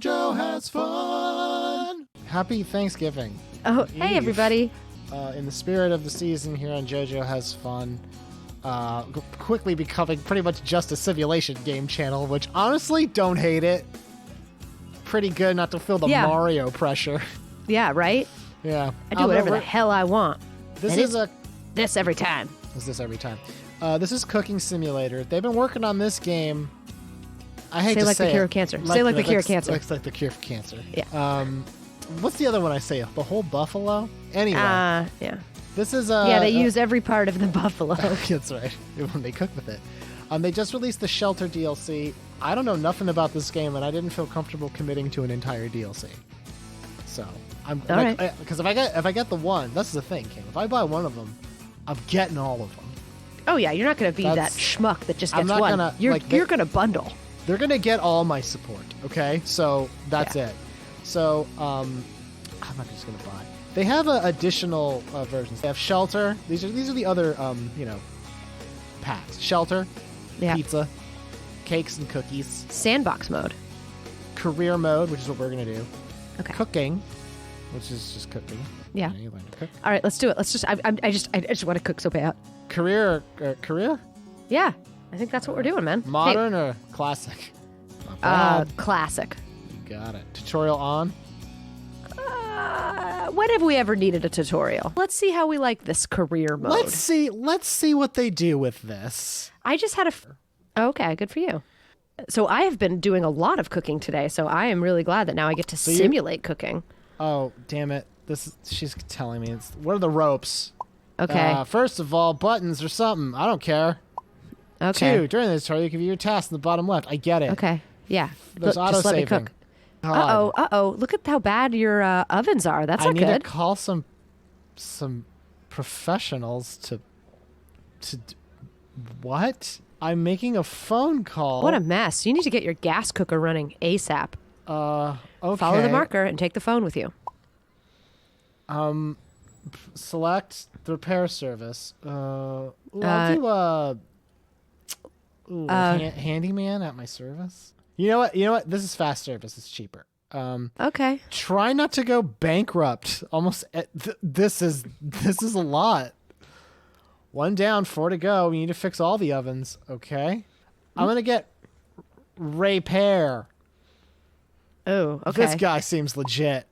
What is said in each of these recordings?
JoJo has fun. Happy Thanksgiving. Oh, hey, everybody. In the spirit of the season here on JoJo Has Fun, quickly becoming pretty much just a simulation game channel, which honestly, don't hate it. Pretty good not to feel the Mario pressure. Yeah, right? Yeah. I do whatever the hell I want. This is every time. This every time. This is Cooking Simulator. They've been working on this game. I hate to say like the cure of cancer. Say like the cure of cancer. Like the cure of cancer. Yeah. What's the other one I say? The whole buffalo? Anyway. Yeah. This is they use every part of the buffalo. That's right. When they cook with it. They just released the Shelter DLC. I don't know nothing about this game, and I didn't feel comfortable committing to an entire DLC. So I'm because if I get the one, that's the thing, Kim. If I buy one of them, I'm getting all of them. Oh yeah, you're not going to be that schmuck that just gets one. You're going to bundle. They're going to get all my support. Okay, so that's it. So I'm not just going to buy. They have additional versions. They have Shelter. These are the other packs. Shelter, pizza, cakes and cookies. Sandbox mode. Career mode, which is what we're going to do. Okay. Cooking, which is just cooking. Yeah. You learn to cook. All right, let's do it. Let's just. I just want to cook so bad. Career. Yeah, I think that's what we're doing, man. Modern or classic? Classic. You got it. Tutorial on. When have we ever needed a tutorial? Let's see how we like this career mode. Let's see what they do with this. I just had okay, good for you. So I have been doing a lot of cooking today, so I am really glad that now I get to simulate cooking. Oh, damn it. She's telling me. What are the ropes? Okay. First of all, buttons or something. I don't care. Okay. 2, during this tutorial, you can view your tasks in the bottom left. I get it. Okay. Yeah. There's auto-saving. Just let me cook. Uh-oh. Look at how bad your ovens are. That's not good. I need to call some professionals to what? I'm making a phone call. What a mess. You need to get your gas cooker running ASAP. Okay. Follow the marker and take the phone with you. Select the repair service. I'll do handyman at my service. You know what? This is fast service. It's cheaper. Okay. Try not to go bankrupt. Almost. This is a lot. 1 down, 4 to go. We need to fix all the ovens. Okay. I'm gonna get repair. Oh, okay. This guy seems legit.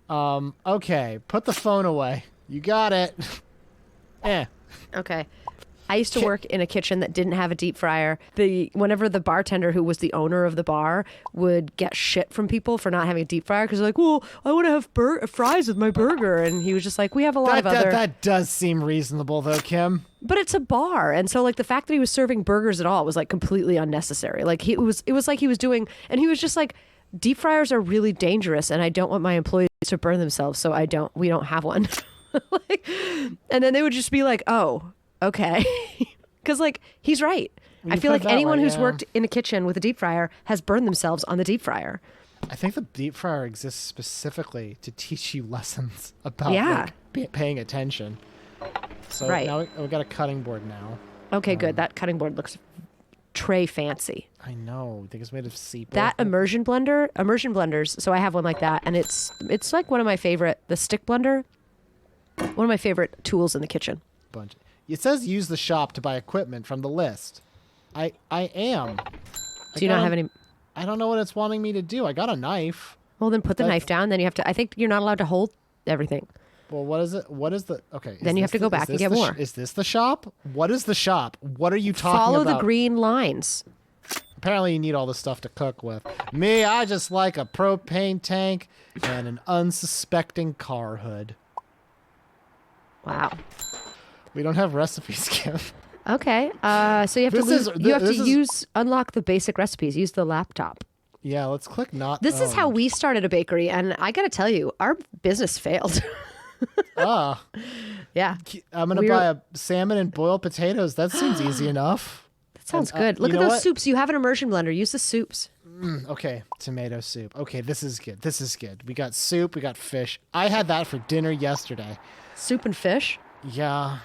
Okay. Put the phone away. You got it. Okay. I used to work in a kitchen that didn't have a deep fryer. Whenever the bartender, who was the owner of the bar, would get shit from people for not having a deep fryer, because they're like, well, I want to have fries with my burger. And he was just like, we have a lot of other... That does seem reasonable, though, Kim. But it's a bar. And so, like, the fact that he was serving burgers at all was, like, completely unnecessary. Like, it was like he was doing... And he was just like, deep fryers are really dangerous, and I don't want my employees to burn themselves, so we don't have one. And then they would just be like, oh... Okay. Because, like, he's right. I feel like anyone who's worked in a kitchen with a deep fryer has burned themselves on the deep fryer. I think the deep fryer exists specifically to teach you lessons about paying attention. So now we got a cutting board now. Okay, good. That cutting board looks tray fancy. I know. I think it's made of sepia. That immersion blenders. So I have one like that, and it's like one of my favorite, the stick blender, one of my favorite tools in the kitchen. Bunch. It says use the shop to buy equipment from the list. I am. Do you not have any? I don't know what it's wanting me to do. I got a knife. Well, then put the knife down. Then you have to. I think you're not allowed to hold everything. Well, what is it? What is the? Okay. Then you have to go back and get more. Is this the shop? What is the shop? What are you talking about? Follow the green lines. Apparently, you need all this stuff to cook with. Me, I just like a propane tank and an unsuspecting car hood. Wow. We don't have recipes, Kim. Okay. So you have to unlock the basic recipes. Use the laptop. Yeah, let's click not. This is how we started a bakery, and I got to tell you, our business failed. Yeah. I'm going to buy a salmon and boiled potatoes. That seems easy enough. That sounds good. Look at those soups. You have an immersion blender. Use the soups. Okay. Tomato soup. Okay, this is good. We got soup. We got fish. I had that for dinner yesterday. Soup and fish? Yeah.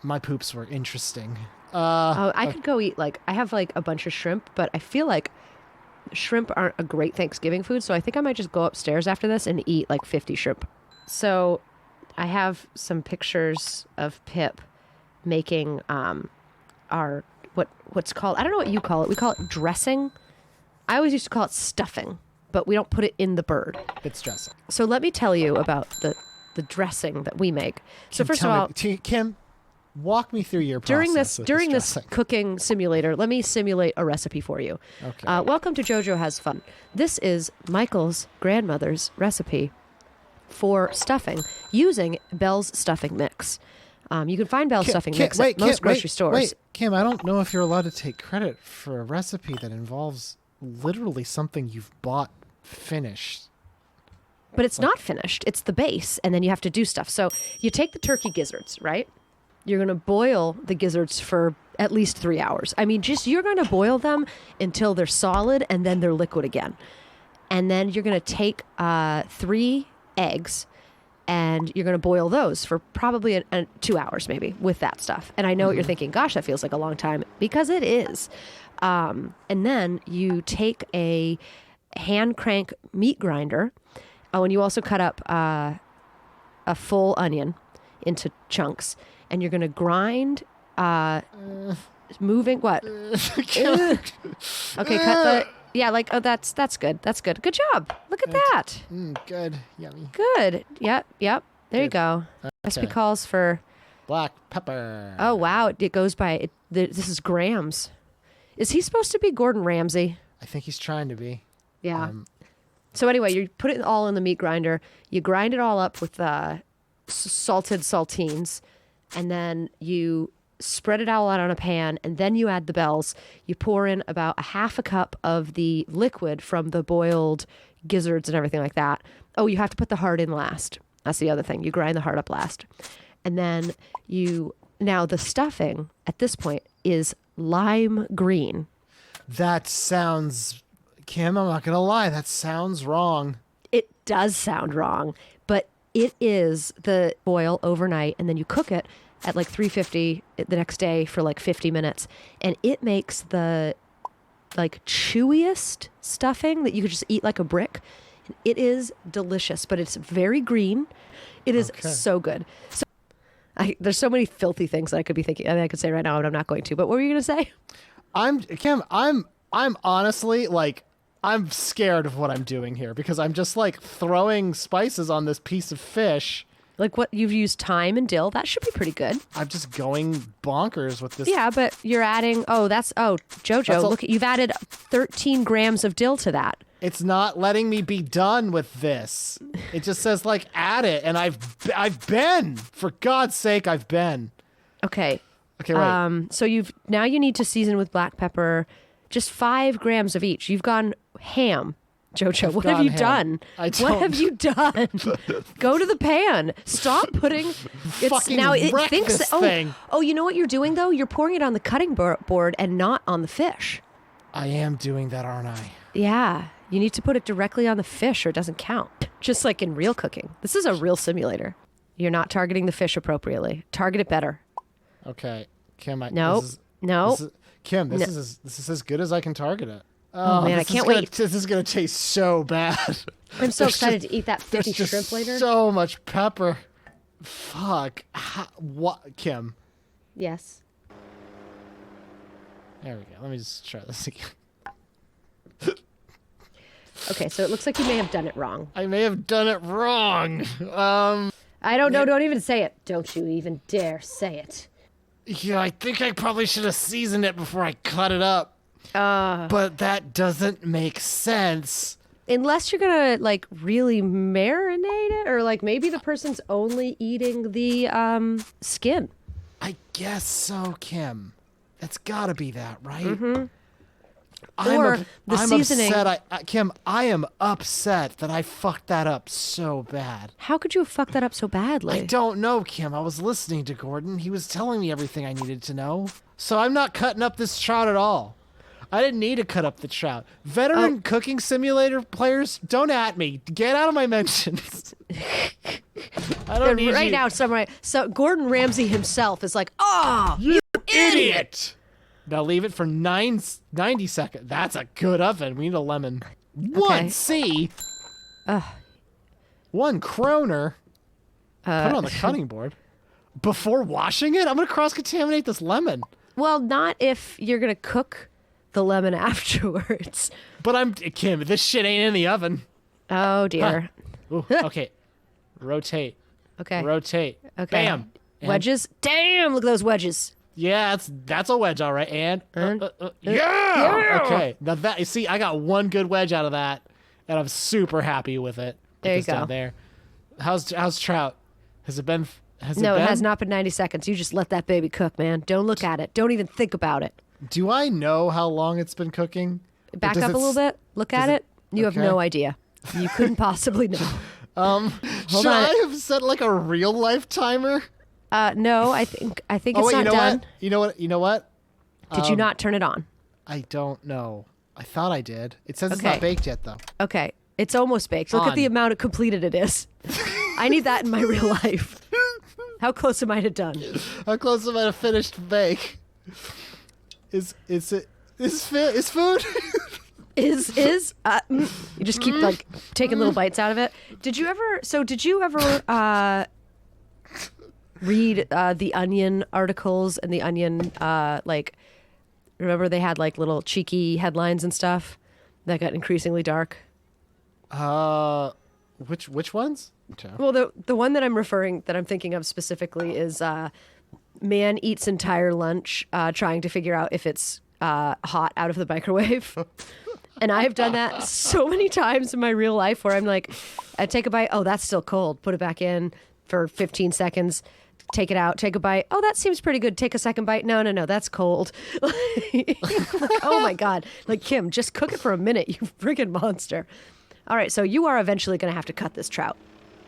My poops were interesting. I could go eat I have a bunch of shrimp, but I feel like shrimp aren't a great Thanksgiving food, so I think I might just go upstairs after this and eat like 50 shrimp. So I have some pictures of Pip making our what's called, I don't know what you call it. We call it dressing. I always used to call it stuffing, but we don't put it in the bird. It's dressing. So let me tell you about the dressing that we make. So first of all, Kim, walk me through your process during this cooking simulator, let me simulate a recipe for you. Okay. Welcome to JoJo Has Fun. This is Michael's grandmother's recipe for stuffing using Bell's stuffing mix. You can find Bell's stuffing mix at most grocery stores. Wait, Kim, I don't know if you're allowed to take credit for a recipe that involves literally something you've bought finished. But it's not finished. It's the base, and then you have to do stuff. So you take the turkey gizzards, right? You're going to boil the gizzards for at least 3 hours. I mean, you're going to boil them until they're solid, and then they're liquid again. And then you're going to take 3 eggs, and you're going to boil those for probably 2 hours, maybe, with that stuff. And I know what you're thinking. Gosh, that feels like a long time, because it is. And then you take a hand crank meat grinder. Oh, and you also cut up a full onion into chunks, and you're going to grind, moving what? Okay, cut the, yeah, like, oh, that's good. That's good. Good job. Look at that. Good. Yummy. Good. Yep. There you go. Recipe calls for black pepper. Oh, wow. It goes by, this is grams. Is he supposed to be Gordon Ramsay? I think he's trying to be. Yeah. So anyway, you put it all in the meat grinder. You grind it all up with salted saltines, and then you spread it all out on a pan, and then you add the bells. You pour in about a half a cup of the liquid from the boiled gizzards and everything like that. Oh, you have to put the heart in last. That's the other thing. You grind the heart up last. And then now the stuffing at this point is lime green. That sounds, Kim, I'm not going to lie, that sounds wrong. It does sound wrong, but it is the boil overnight, and then you cook it at like 350 the next day for like 50 minutes. And it makes the like chewiest stuffing that you could just eat like a brick. It is delicious, but it's very green. It is so good. So there's so many filthy things that I could be thinking. I mean, I could say right now, but I'm not going to. But what were you going to say? Kim, I'm honestly like, I'm scared of what I'm doing here, because I'm just like throwing spices on this piece of fish. Like what you've used thyme and dill. That should be pretty good. I'm just going bonkers with this. Yeah, but you're adding, JoJo, look, you've added 13 grams of dill to that. It's not letting me be done with this. It just says like add it, and I've been, for God's sake, I've been. Okay. Wait. So you need to season with black pepper, just 5 grams of each. You've gone ham, JoJo. What have you done? What have you done? Go to the pan. Stop putting. Fucking wreck this thing. Oh, you know what you're doing though? You're pouring it on the cutting board and not on the fish. I am doing that, aren't I? Yeah. You need to put it directly on the fish or it doesn't count. Just like in real cooking. This is a real simulator. You're not targeting the fish appropriately. Target it better. Okay. Kim, Kim, this is as good as I can target it. Oh man, I can't wait. This is going to taste so bad. I'm so excited to eat that 50 shrimp later. So much pepper. Fuck. What, Kim? Yes. There we go. Let me just try this again. Okay, so it looks like you may have done it wrong. I may have done it wrong. I don't know. Don't even say it. Don't you even dare say it. Yeah, I think I probably should have seasoned it before I cut it up. But that doesn't make sense. Unless you're gonna like really marinate it, or like maybe the person's only eating the skin. I guess so, Kim. That's gotta be that, right? Mm-hmm. I'm seasoning. Upset. Kim, I am upset that I fucked that up so bad. How could you have fucked that up so badly? I don't know, Kim. I was listening to Gordon. He was telling me everything I needed to know. So I'm not cutting up this trout at all. I didn't need to cut up the trout. Veteran cooking simulator players, don't at me. Get out of my mentions. I don't need right you. now. So Gordon Ramsay himself is like, "Oh, you idiot! Now leave it for 90 seconds. That's a good oven. We need a lemon. 1C. 1 kroner. Put it on the cutting board. Before washing it? I'm going to cross-contaminate this lemon. Well, not if you're going to cook the lemon afterwards. But Kim, this shit ain't in the oven. Oh, dear. Huh. Ooh, okay. Rotate. Okay. Rotate. Okay. Bam. And wedges. Damn, look at those wedges. yeah, that's a wedge, all right. And yeah. Okay. Now that you see, I got one good wedge out of that, and I'm super happy with it. Put There you this go. Down there. How's trout? Has it been? No, it has not been 90 seconds. You just let that baby cook, man. Don't look at it. Don't even think about it. Do I know how long it's been cooking? Or Back does up it a little bit. Look at it. You have okay. no idea. You couldn't possibly know. Should I have set like a real life timer? No, I think it's Oh wait, not done. what? You know what? Did you not turn it on? I don't know. I thought I did. It says it's Okay. not baked yet though. Okay, it's almost baked. Look at the amount of completed it is. I need that in my real life. How close am I to done? How close am I to finished bake? Is food? You just keep like taking little bites out of it. Did you ever read the Onion articles and the Onion remember they had like little cheeky headlines and stuff that got increasingly dark? Which ones? Okay. Well, the one that I'm thinking of specifically is man eats entire lunch trying to figure out if it's hot out of the microwave. And I've done that so many times in my real life where I'm like, I take a bite. Oh, that's still cold. Put it back in for 15 seconds. Take it out. Take a bite. Oh, that seems pretty good. Take a second bite. No, that's cold. Like, oh my God. Like, Kim, just cook it for a minute, you freaking monster. All right. So you are eventually going to have to cut this trout.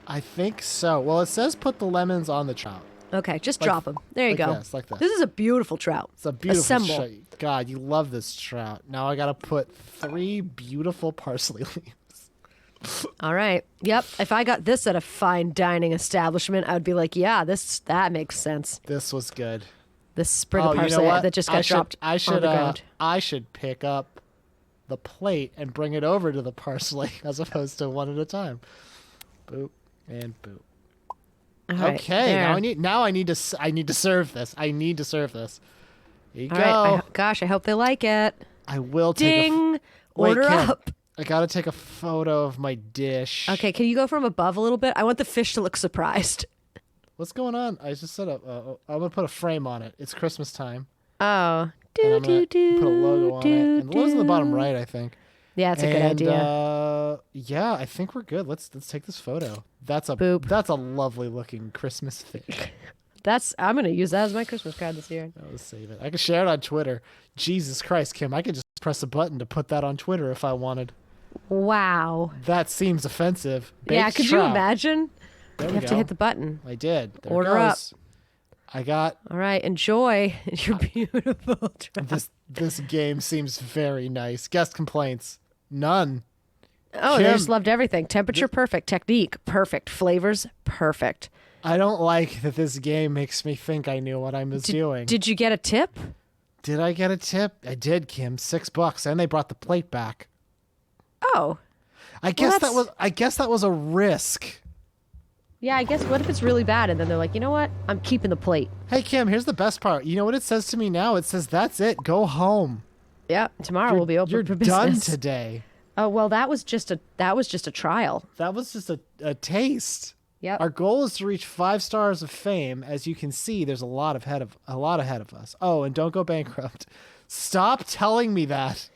I think so. Well, it says put the lemons on the trout. Okay. Just drop them. There you like go. This, like this. This is a beautiful trout. It's a beautiful Assemble. trout. God, you love this trout. Now I got to put 3 beautiful parsley leaves. All right. Yep. If I got this at a fine dining establishment, I would be like, yeah, that makes sense. This was good. This sprig of you know parsley what? that just got dropped on the ground. I should pick up the plate and bring it over to the parsley as opposed to one at a time. Boop and boop. All right, Okay, there. now I need to serve this. I need to serve this. Here you All go. right. Gosh, I hope they like it. I will take Ding. Wait, Order Kim, up. I gotta take a photo of my dish. Okay, can you go from above a little bit? I want the fish to look surprised. What's going on? I just set up. I'm gonna put a frame on it. It's Christmas time. Oh. And I'm gonna put a logo on it. And the logo's in the bottom right, I think. Yeah, it's a good idea. Yeah, I think we're good. Let's take this photo. That's a Boop. That's a lovely looking Christmas fish. I'm going to use that as my Christmas card this year. I'll save it. I can share it on Twitter. Jesus Christ, Kim, I could just press a button to put that on Twitter if I wanted. Wow. That seems offensive. Yeah, Baked could trout. you imagine? There You we have go. to hit the button. I did. There Order it goes. I got All right, enjoy your beautiful trout. this game seems very nice. Guest complaints. None. Oh, they Kim, just loved everything. Temperature perfect, technique perfect, flavors perfect. I don't like that this game makes me think I knew what I was doing. Did you get a tip? Did I get a tip? I did, Kim. $6, and they brought the plate back. Oh. I guess that's- that was a risk. Yeah, I guess what if it's really bad and then they're like, you know what? I'm keeping the plate. Hey Kim, here's the best part. You know what it says to me now? It says that's it. Go home. Yeah, tomorrow we'll be open You're for business. done today. Oh well, that was just a trial. That was just a taste. Yep. Our goal is to reach 5 stars of fame. As you can see, there's a lot ahead of us. Oh, and don't go bankrupt. Stop telling me that.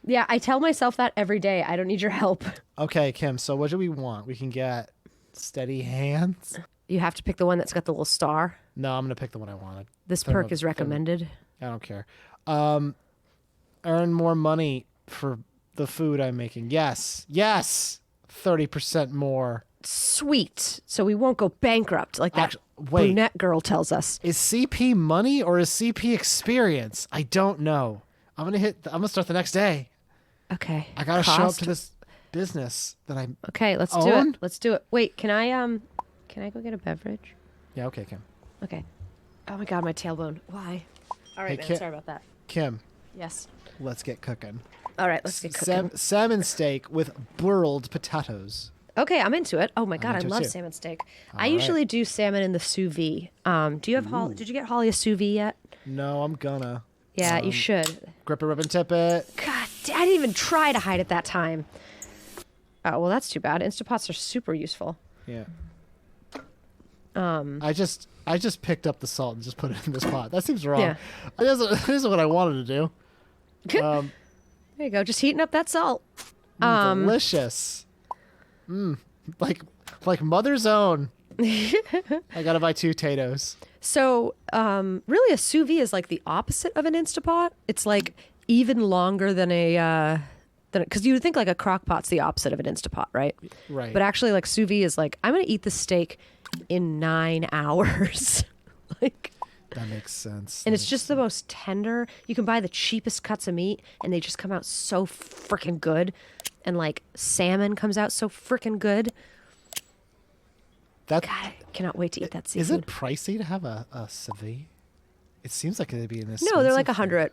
Yeah, I tell myself that every day. I don't need your help. Okay, Kim. So what do we want? We can get steady hands. You have to pick the one that's got the little star. No, I'm gonna pick the one I wanted. This perk is recommended. I don't care. Earn more money for the food I'm making. Yes. 30% more. Sweet. So we won't go bankrupt like that Actually, wait. brunette girl tells us. Is CP money or is CP experience? I don't know. I'm gonna start the next day. Okay. I gotta show up Cost. to this business that I Okay, let's do own? it. Let's do it. Wait, can I go get a beverage? Yeah, okay, Kim. Okay. Oh my god, my tailbone. Why? All right, Hey, man. Kim- Sorry about that. Kim, Yes. let's get cooking. All right, let's get cooking. Salmon steak with boiled potatoes. Okay, I'm into it. Oh my god, I into it love too. salmon steak. All I usually do salmon in the sous vide. Do you have Did you get Holly a sous vide yet? No, I'm gonna. Yeah, you should. Grip it, rip, and tip it. God, I didn't even try to hide it that time. Oh well, that's too bad. Instapots are super useful. Yeah. I just picked up the salt and just put it in this pot. That seems wrong. Yeah. This isn't what I wanted to do. There you go. Just heating up that salt. Delicious. Like mother's own. I gotta buy 2 potatoes. So, really, a sous vide is like the opposite of an Instapot. It's like even longer than because you would think like a crock pot's the opposite of an Instapot, right? Right. But actually, like sous vide is like I'm gonna eat the steak in 9 hours, like. That makes sense. And it's just the most tender. You can buy the cheapest cuts of meat, and they just come out so freaking good. And like salmon comes out so freaking good. That God, I cannot wait to eat that seafood. is it pricey to have a ceviche? It seems like it'd be an expensive. No, they're like 100.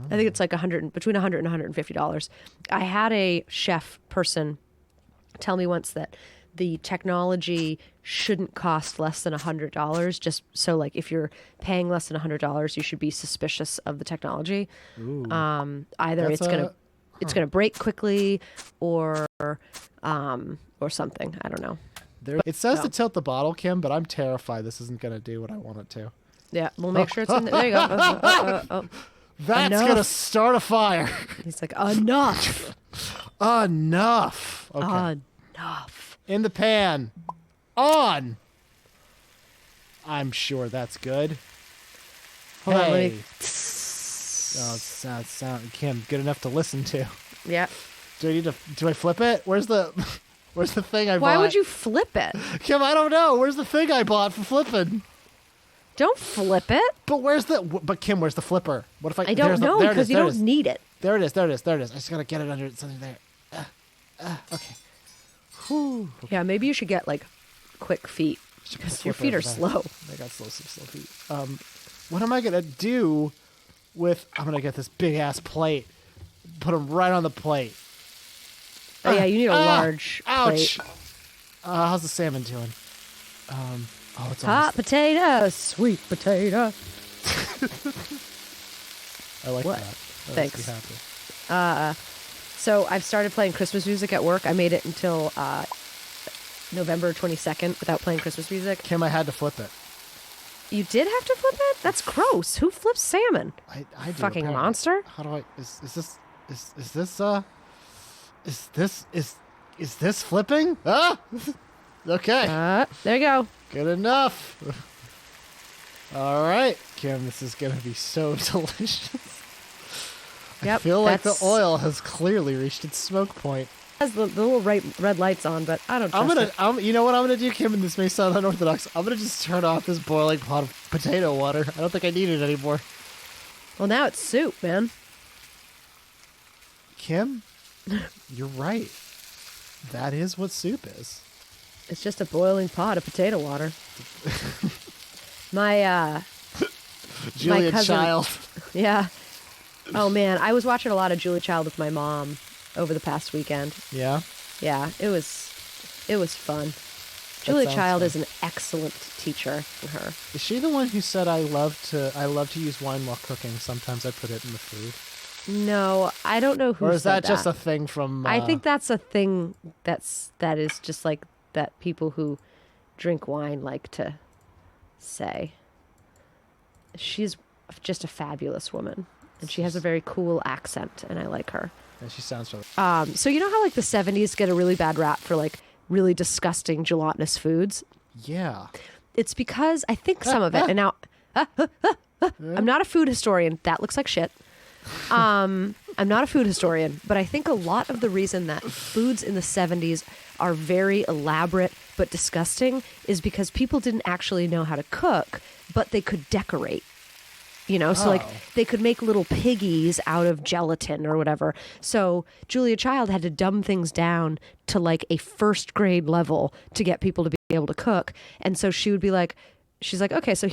I think it's like between $100 and $150. I had a chef person tell me once that the technology shouldn't cost less than $100. Just so, like, if you're paying less than $100, you should be suspicious of the technology. Either That's it's gonna break quickly, or something. I don't know. It says no. to tilt the bottle, Kim, but I'm terrified this isn't gonna do what I want it to. Yeah, we'll make sure it's in there. There you go. That's Enough. gonna start a fire. He's like, enough. Enough. Okay. Enough. In the pan. On. I'm sure that's good. Hold on, let Hey. me. Oh, sound Kim, good enough to listen to. Yeah. Do I flip it? Where's the thing I bought? Why would you flip it? Kim, I don't know. Where's the thing I bought for flipping? Don't flip it. But Kim, where's the flipper? What if I don't know because you don't need it. There it is. I just gotta get it under something there. Okay. Whew. Yeah, maybe you should get like quick feet because your feet are slow. I got some slow feet. What am I gonna do with? I'm gonna get this big ass plate. Put them right on the plate. Oh yeah, you need a large Ouch. plate. How's the salmon doing? It's Hot potato, sweet potato. I like What? that. That makes me Thanks. happy. So I've started playing Christmas music at work. I made it until November 22nd without playing Christmas music. Kim, I had to flip it. You did have to flip it? That's gross. Who flips salmon? I do, Fucking apparently. monster. How do I? Is this flipping? Ah. Okay. There you go. Good enough. All right, Kim, this is going to be so delicious. Yep, I feel like the that's- oil has clearly reached its smoke point. Has the little red lights on, but I don't trust it. You know what I'm going to do, Kim, and this may sound unorthodox. I'm going to just turn off this boiling pot of potato water. I don't think I need it anymore. Well, now it's soup, man. Kim, you're right. That is what soup is. It's just a boiling pot of potato water. My Julia cousin- Child. yeah. Oh man, I was watching a lot of Julia Child with my mom over the past weekend. Yeah. Yeah, it was fun. Julia sounds Child fun. is an excellent teacher. Her. Is she the one who said I love to use wine while cooking? Sometimes I put it in the food. No, I don't know who. Or is said that just a thing from? I think that's a thing that is just like that people who drink wine like to say. She's just a fabulous woman, and she has a very cool accent, and I like her. Yeah, she sounds really. So you know how like the 70s get a really bad rap for like really disgusting gelatinous foods? Yeah. It's because I think some of it, and now I'm not a food historian. That looks like shit. I'm not a food historian, but I think a lot of the reason that foods in the 70s are very elaborate but disgusting is because people didn't actually know how to cook, but they could decorate. You know, so like they could make little piggies out of gelatin or whatever. So Julia Child had to dumb things down to like a first grade level to get people to be able to cook. And so she would be like, she's like, okay, so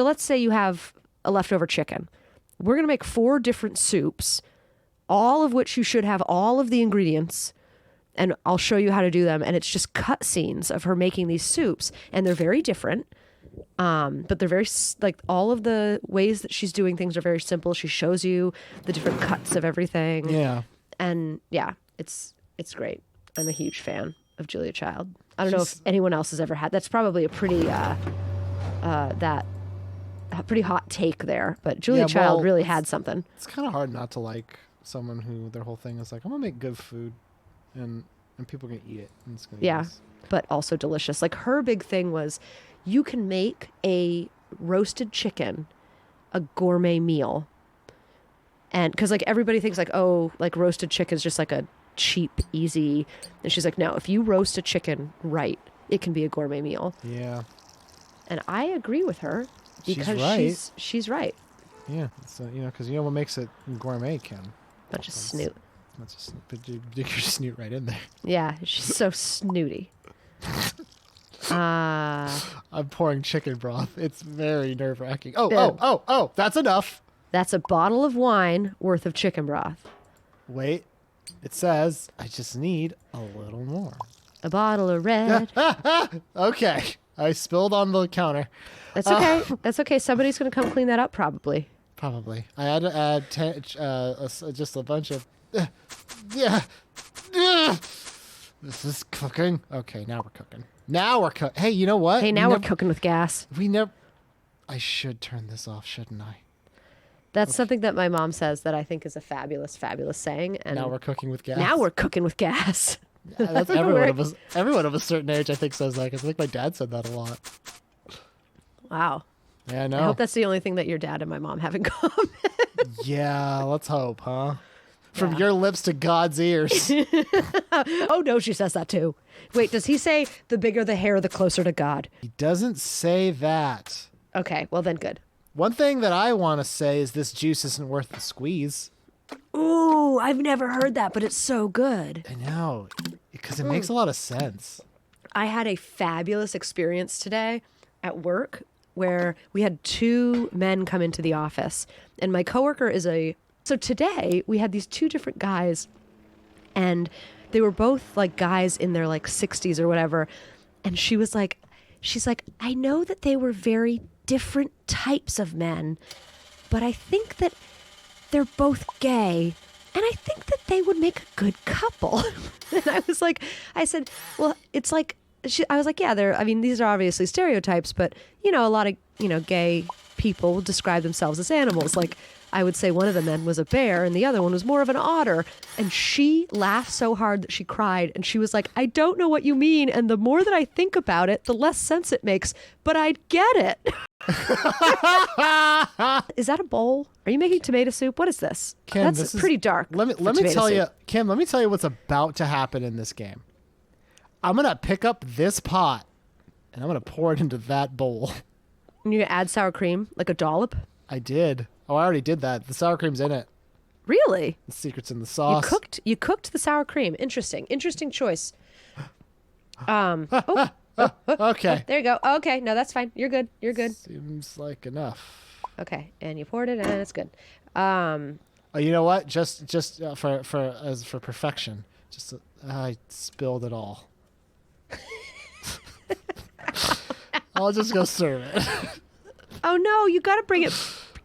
let's say you have a leftover chicken. we're going to make 4 different soups, all of which you should have all of the ingredients, and I'll show you how to do them. And it's just cut scenes of her making these soups, and they're very different. But they're very, like, all of the ways that she's doing things are very simple. She shows you the different cuts of everything. Yeah. And yeah, it's great. I'm a huge fan of Julia Child. I don't know if anyone else has ever had. That's probably a pretty pretty hot take there, but Julia Child really had something. It's kind of hard not to like someone who their whole thing is like, I'm gonna make good food, and people are gonna eat it. And it's gonna be nice. But also delicious. Like, her big thing was, you can make a roasted chicken a gourmet meal. And because, like, everybody thinks, like, oh, like, roasted chicken is just like a cheap, easy. And she's like, no, if you roast a chicken right, it can be a gourmet meal. Yeah. And I agree with her, because she's right. Yeah. So, because what makes it gourmet, Kim? Bunch of snoot. Bunch of snoot. But you dig your snoot right in there. Yeah, she's so snooty. I'm pouring chicken broth. It's very nerve-wracking. Oh, that's enough. That's a bottle of wine worth of chicken broth. Wait. It says I just need a little more. A bottle of red. Okay. I spilled on the counter. That's okay. That's okay. Somebody's going to come clean that up, probably. Probably. I had to add just a bunch of... yeah. This is cooking. Okay, now we're cooking. Hey, you know what? Hey, now we're cooking with gas. I should turn this off, shouldn't I? That's something that my mom says that I think is a fabulous, fabulous saying. And now we're cooking with gas. Now we're cooking with gas. That's everyone of a certain age, I think, says that. Because I think my dad said that a lot. Wow. Yeah, I know. I hope that's the only thing that your dad and my mom have in common. Yeah, let's hope, huh? From your lips to God's ears. Oh, no, she says that too. Wait, does he say the bigger the hair, the closer to God? He doesn't say that. Okay, well then good. One thing that I want to say is this juice isn't worth the squeeze. Ooh, I've never heard that, but it's so good. I know, because it makes a lot of sense. I had a fabulous experience today at work where we had 2 men come into the office, and my coworker is So today we had these 2 different guys, and they were both like guys in their like 60s or whatever. And she's like, I know that they were very different types of men, but I think that they're both gay, and I think that they would make a good couple. And I said, well, it's like, I was like, yeah, these are obviously stereotypes, but a lot of, gay people describe themselves as animals. Like, I would say one of the men was a bear and the other one was more of an otter. And she laughed so hard that she cried. And she was like, I don't know what you mean. And the more that I think about it, the less sense it makes. But I get it. Is that a bowl? Are you making tomato soup? What is this? Kim, That's pretty dark. Let me tell you, Kim, let me tell you what's about to happen in this game. I'm going to pick up this pot and I'm going to pour it into that bowl. And you add sour cream, like a dollop? I did. Oh, I already did that. The sour cream's in it. Really? The secret's in the sauce. You cooked the sour cream. Interesting choice. Okay. There you go. Okay, no, that's fine. You're good. Seems like enough. Okay, and you poured it, and it's good. You know what? Just for perfection, I spilled it all. I'll just go serve it. Oh no, you got to bring it.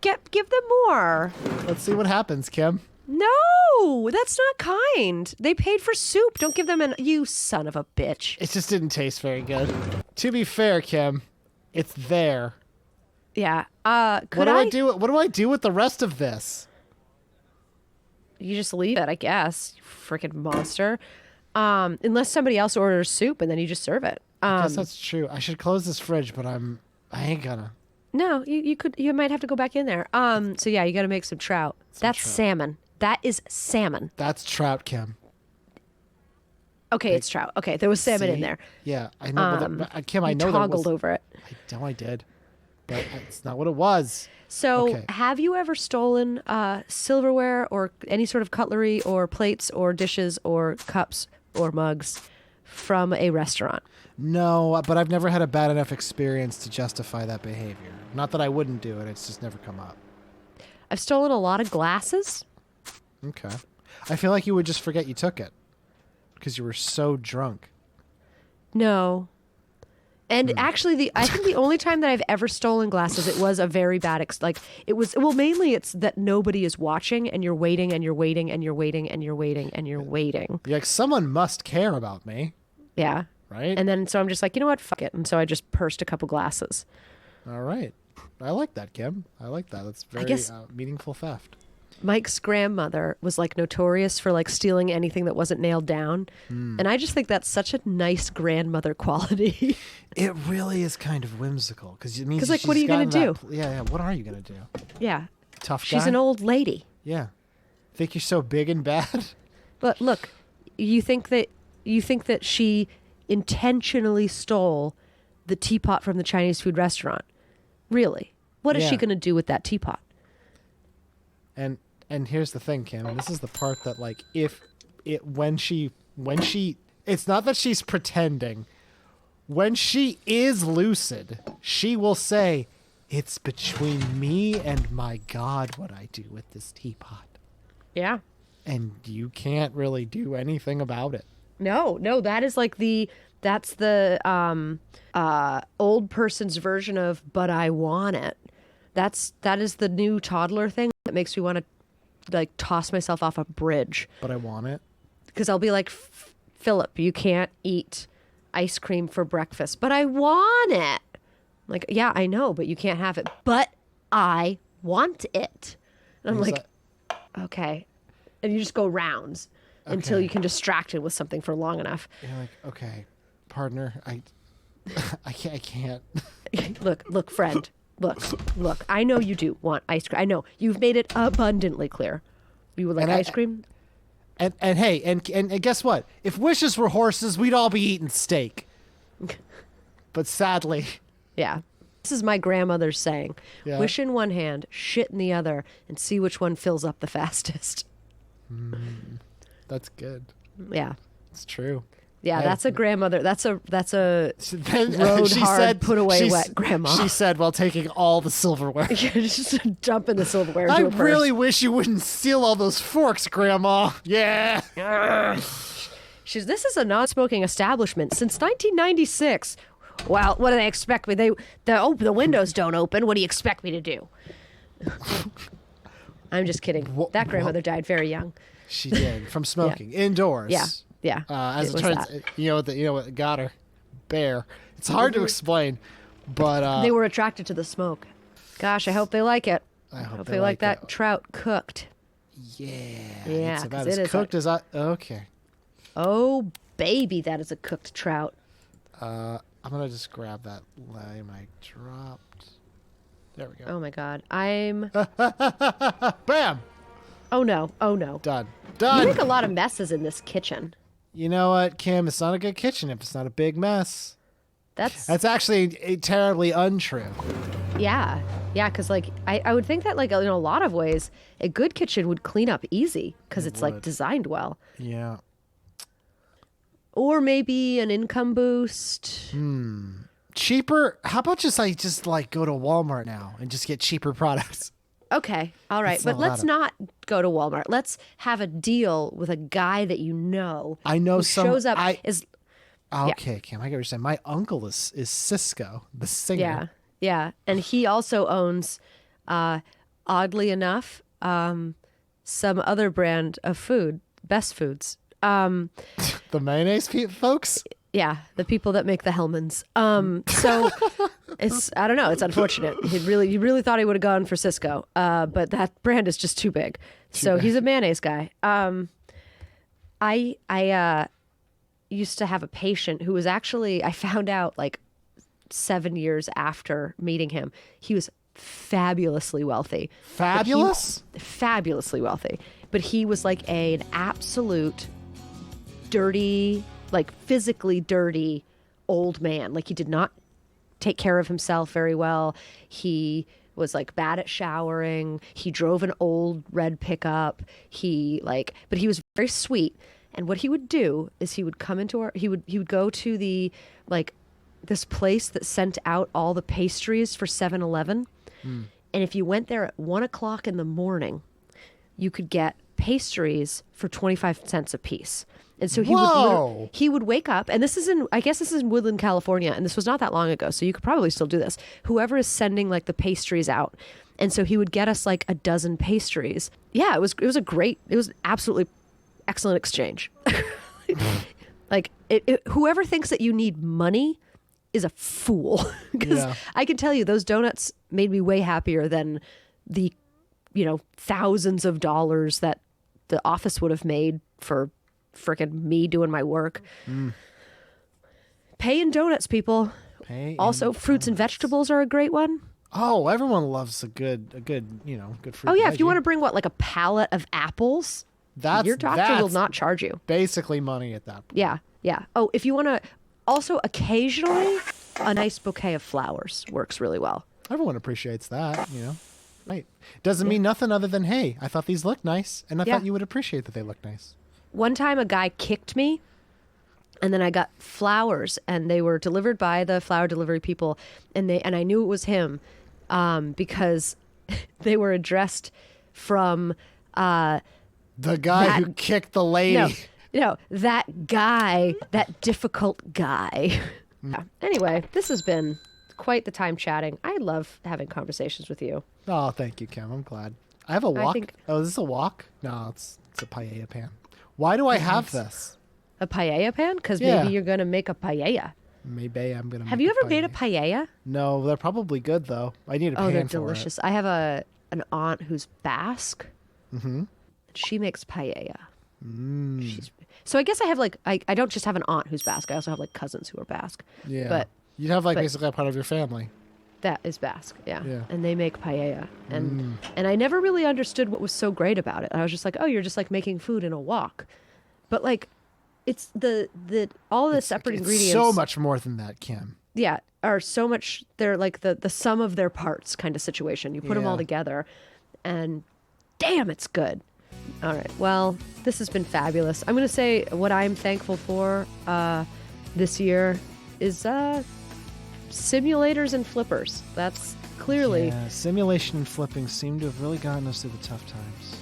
Give them more. Let's see what happens, Kim. No, that's not kind. They paid for soup. Don't give them you son of a bitch. It just didn't taste very good. To be fair, Kim, it's there. Yeah. What do I do with the rest of this? You just leave it, I guess. You freaking monster. Unless somebody else orders soup, and then you just serve it. I guess that's true. I should close this fridge, but I ain't gonna. No, you might have to go back in there. So yeah, you got to make some trout. That's trout. Salmon. That is salmon. That's trout, Kim. Okay, it's trout. Okay, there was salmon in there. Yeah, I know. Kim, I know there was. Toggled over it. I know I did, but it's not what it was. So, Have you ever stolen silverware or any sort of cutlery or plates or dishes or cups or mugs from a restaurant? No, but I've never had a bad enough experience to justify that behavior. Not that I wouldn't do it, it's just never come up. I've stolen a lot of glasses. Okay. I feel like you would just forget you took it because you were so drunk. No. And actually, I think the only time that I've ever stolen glasses, it was a very bad, mainly it's that nobody is watching and you're waiting and you're waiting and you're waiting and you're waiting and you're waiting. You're like, someone must care about me. Yeah. Right? And then, so I'm just like, you know what? Fuck it. And so I just pursed a couple glasses. All right. I like that, Kim. I like that. That's very meaningful theft. Mike's grandmother was like notorious for like stealing anything that wasn't nailed down. And I just think that's such a nice grandmother quality. It really is kind of whimsical because it means Because like, what are you going to do? Yeah. What are you going to do? Yeah. Tough guy? She's an old lady. Yeah. Think you're so big and bad? But look, you think that she intentionally stole the teapot from the Chinese food restaurant. Really? What is she going to do with that teapot? And here's the thing, Kim, and this is the part that like when she it's not that she's pretending. When she is lucid, she will say, "It's between me and my God what I do with this teapot." Yeah. And you can't really do anything about it. No, that is like that's the old person's version of "but I want it." That is the new toddler thing that makes me want to like toss myself off a bridge. But I want it. Because I'll be like, Philip, you can't eat ice cream for breakfast, but I want it. Like, yeah, I know, but you can't have it. But I want it. And I'm like, okay. And you just go rounds until you can distract it with something for long enough. You're like, okay, partner, I can't. Look, friend. Look, I know you do want ice cream. I know. You've made it abundantly clear. You would like ice cream? And hey, and guess what? If wishes were horses, we'd all be eating steak. But sadly. Yeah. This is my grandmother's saying. Yeah. Wish in one hand, shit in the other, and see which one fills up the fastest. That's good. Yeah. It's true. Yeah, that's a grandmother. That's a then, road hard, put away wet grandma. She said while taking all the silverware. Just dumping the silverware I into a purse. really wish you wouldn't steal all those forks, Grandma. Yeah. This is a non-smoking establishment since 1996. Well, what do they expect me? The windows don't open. What do you expect me to do? I'm just kidding. That grandmother died very young. She did from smoking indoors. Yeah. Yeah. As it turns, you know what got her? Bear. It's hard to explain, but they were attracted to the smoke. Gosh, I hope they like it. I hope they like that trout cooked. Yeah. Yeah. It's about as cooked as I. Okay. Oh baby, that is a cooked trout. I'm gonna just grab that lime I dropped. There we go. Oh my God, I'm. Bam. Oh no. Done. You make a lot of messes in this kitchen. You know what, Kim? It's not a good kitchen if it's not a big mess. That's actually terribly untrue. Yeah, because like I would think that like in a lot of ways a good kitchen would clean up easy because it's like designed well. Yeah. Or maybe an income boost. Cheaper? How about just like go to Walmart now and just get cheaper products? Okay, all right, but let's not go to Walmart. Let's have a deal with a guy that you know. I know who some shows up. Okay, Kim, I get what you're saying. My uncle is Cisco, the singer. Yeah, and he also owns, oddly enough, some other brand of food, Best Foods. The mayonnaise folks? Yeah, the people that make the Hellmann's. So I don't know. It's unfortunate. He really thought he would have gone for Cisco, but that brand is just too big. So he's a mayonnaise guy. I used to have a patient who was actually, I found out like 7 years after meeting him, he was fabulously wealthy. Fabulous? Fabulously wealthy. But he was like an absolute dirty, like physically dirty old man. Like he did not take care of himself very well. He was like bad at showering. He drove an old red pickup. But he was very sweet. And what he would do is he would come into he would go to the, like, this place that sent out all the pastries for 7-Eleven. And if you went there at 1 o'clock in the morning, you could get pastries for 25 cents a piece. And so he would wake up, and I guess this is in Woodland, California, and this was not that long ago, so you could probably still do this. Whoever is sending like the pastries out. And so he would get us like a dozen pastries. Yeah, it was absolutely excellent exchange. Like whoever thinks that you need money is a fool. Because I can tell you those donuts made me way happier than the, thousands of dollars that the office would have made for frickin' me doing my work. Pay in donuts, people. Also, fruits and vegetables are a great one. Oh, everyone loves a good good fruit. Oh yeah, veggie. if you want to bring like a pallet of apples, your doctor will not charge you. Basically money at that point. Yeah, yeah. Oh, if you want to, also occasionally a nice bouquet of flowers works really well. Everyone appreciates that, Right. Doesn't mean nothing other than, hey, I thought these looked nice, and I thought you would appreciate that they look nice. One time a guy kicked me, and then I got flowers, and they were delivered by the flower delivery people, and I knew it was him because they were addressed from the guy who kicked the lady. No, that guy, that difficult guy. Yeah. Anyway, this has been quite the time chatting. I love having conversations with you. Oh, thank you, Kim. I'm glad. I have a wok. Is this a wok? No, it's a paella pan. Why do I have this? A paella pan? Because maybe you're going to make a paella. Maybe I'm going to Have you ever made a paella? No, they're probably good, though. I need a pan for it. Oh, they're delicious. I have an aunt who's Basque. Mm-hmm. She makes paella. So I guess I have I don't just have an aunt who's Basque. I also have cousins who are Basque. Yeah. But you'd have basically a part of your family. That is Basque, yeah. And they make paella. And I never really understood what was so great about it. I was just like, oh, you're just making food in a wok. But it's all the separate ingredients. So much more than that, Kim. Yeah, are so much. They're like the sum of their parts kind of situation. You put them all together, and damn, it's good. All right. Well, this has been fabulous. I'm going to say what I'm thankful for this year is simulators and flippers. That's clearly... Yeah, simulation and flipping seem to have really gotten us through the tough times.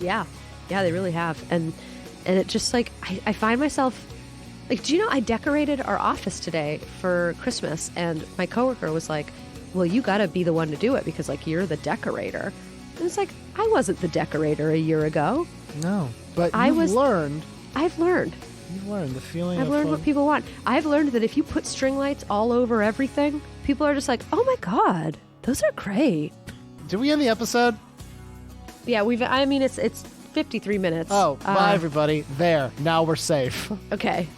Yeah. Yeah, they really have. And it just I find myself... do you know, I decorated our office today for Christmas, and my coworker was like, well, you got to be the one to do it because, you're the decorator. And it's I wasn't the decorator a year ago. No, but I've learned. You've learned the feeling I've learned what people want. I've learned that if you put string lights all over everything, people are just oh my God, those are great. Did we end the episode? Yeah, it's 53 minutes. Oh, bye everybody. There, now we're safe. Okay.